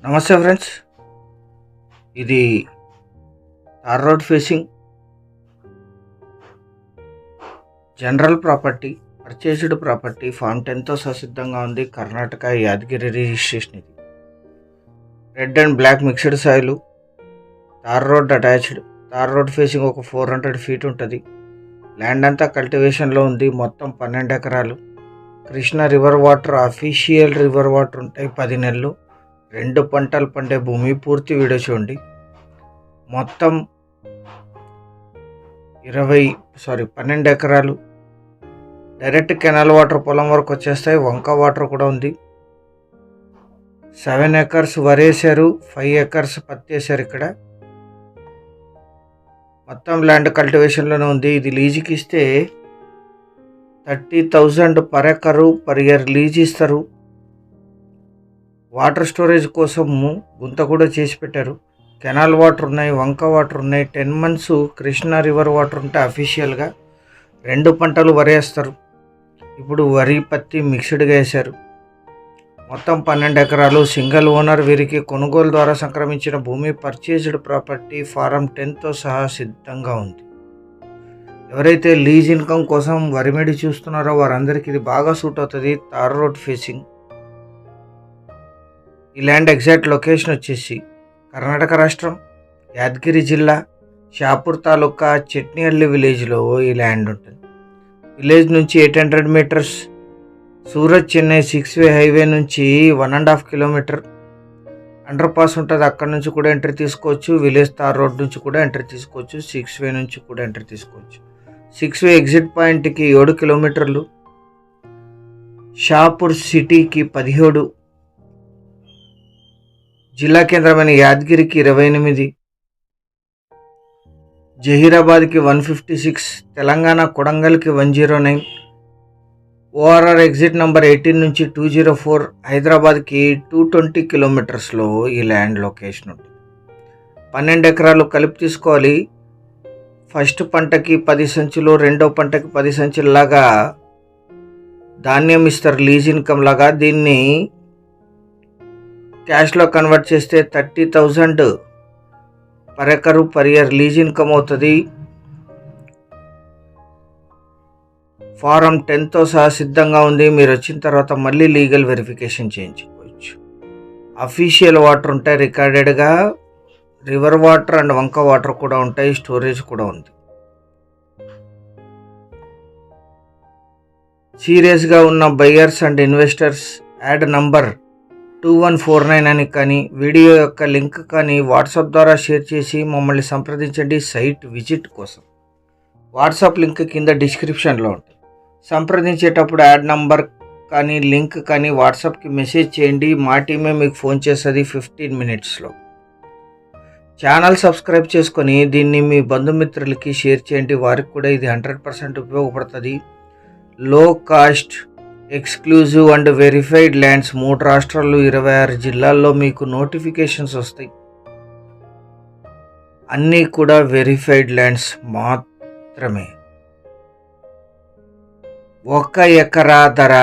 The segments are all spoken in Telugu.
నమస్తే ఫ్రెండ్స్, ఇది tar road facing general property, purchased property. Form 10తో సిద్ధంగా ఉంది. కర్ణాటక యాదగిరి రిజిస్ట్రేషన్. ఇది red and black mixed soil, tar road attached. Tar road facing ఒక 400 ఫీట్ ఉంటుంది. ల్యాండ్ అంతా కల్టివేషన్లో ఉంది. మొత్తం 12 ఎకరాలు. Krishna river water, official river water ఉంటాయి. 10 నెలలు 2 పంటలు పండే భూమి. పూర్తి వీడియో చూడండి. మొత్తం 12 ఎకరాలు. డైరెక్ట్ కెనాల్ వాటర్ పొలం వరకు వచ్చేస్తాయి. వంక వాటర్ కూడా ఉంది. 7 ఎకర్స్ వరేసారు, 5 ఎకర్స్ పత్తి వేసారు. ఇక్కడ మొత్తం ల్యాండ్ కల్టివేషన్లోనే ఉంది. ఇది లీజుకి ఇస్తే 30,000 per acre per year lease ఇస్తారు. వాటర్ స్టోరేజ్ కోసము గుంత కూడా చేసి పెట్టారు. కెనాల్ వాటర్ ఉన్నాయి, వంక వాటర్ ఉన్నాయి. 10 months కృష్ణా రివర్ వాటర్ ఉంటే అఫీషియల్గా 2 పంటలు వరేస్తారు. ఇప్పుడు వరి పత్తి మిక్స్డ్గా వేశారు. మొత్తం 12 ఎకరాలు. Single owner. వీరికి కొనుగోలు ద్వారా సంక్రమించిన భూమి. Purchased property. ఫారం 10తో సహా సిద్ధంగా ఉంది. ఎవరైతే లీజ్ ఇన్కమ్ కోసం వరిమెడి చూస్తున్నారో వారందరికీ ఇది బాగా సూట్ అవుతుంది. తార్ రోడ్ ఫేసింగ్. ఈ ల్యాండ్ ఎగ్జాక్ట్ లొకేషన్ వచ్చేసి కర్ణాటక రాష్ట్రం, యాదగిరి జిల్లా, షాపూర్ తాలూకా, చెట్నిహల్లి విలేజ్లో ఈ ల్యాండ్ ఉంటుంది. విలేజ్ నుంచి 800 మీటర్స్. సూరత్ చెన్నై 6 హైవే నుంచి 1.5 కిలోమీటర్. అండర్ పాస్ ఉంటుంది. అక్కడ నుంచి కూడా ఎంట్రీ తీసుకోవచ్చు. విలేజ్ తార్ రోడ్ నుంచి కూడా ఎంట్రీ తీసుకోవచ్చు. 6 నుంచి కూడా ఎంట్రీ తీసుకోవచ్చు. 6 ఎగ్జిట్ పాయింట్కి 7 కిలోమీటర్లు. షాపూర్ సిటీకి 17. జిల్లా కేంద్రమైన యాదగిరికి 28. జహీరాబాద్కి 156. తెలంగాణ కొడంగల్కి 109. ఓఆర్ఆర్ ఎగ్జిట్ నెంబర్ 18 నుంచి 204. హైదరాబాద్కి 220 కిలోమీటర్స్లో ఈ ల్యాండ్ లొకేషన్ ఉంటుంది. 12 ఎకరాలు కలిపి తీసుకోవాలి. ఫస్ట్ పంటకి 10 సంచులు, రెండో పంటకి 10 సంచుల్లాగా ధాన్యం ఇస్తారు లీజ్ ఇన్కమ్ లాగా. దీన్ని క్యాష్లో కన్వర్ట్ చేస్తే 30,000 per acre per year lease income అవుతుంది. ఫారం 10తో సహా సిద్ధంగా ఉంది. మీరు వచ్చిన తర్వాత మళ్ళీ లీగల్ వెరిఫికేషన్ చేయించుకోవచ్చు. అఫీషియల్ వాటర్ ఉంటాయి రికార్డెడ్గా. రివర్ వాటర్ అండ్ వంక వాటర్ కూడా ఉంటాయి. స్టోరేజ్ కూడా ఉంది. సీరియస్గా ఉన్న buyers and investors add number 2149 అని కానీ, వీడియో యొక్క లింక్ కానీ వాట్సాప్ ద్వారా షేర్ చేసి మమ్మల్ని సంప్రదించండి సైట్ విజిట్ కోసం. వాట్సాప్ లింక్ కింద డిస్క్రిప్షన్లో ఉంటుంది. సంప్రదించేటప్పుడు యాడ్ నంబర్ కానీ లింక్ కానీ వాట్సాప్కి మెసేజ్ చేయండి. మా టీమే మీకు ఫోన్ చేస్తుంది 15 minutesలో. ఛానల్ సబ్స్క్రైబ్ చేసుకొని దీన్ని మీ బంధుమిత్రులకి షేర్ చేయండి. వారికి కూడా ఇది 100% ఉపయోగపడుతుంది. లో cost, exclusive and verified lands 3 రాష్ట్రాల్లో 26 జిల్లాల్లో మీకు నోటిఫికేషన్స్ వస్తాయి. అన్నీ కూడా వెరిఫైడ్ ల్యాండ్స్ మాత్రమే. 1 ఎకరా ధర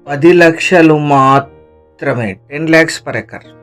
10 లక్షలు మాత్రమే. 10 lakhs per acre.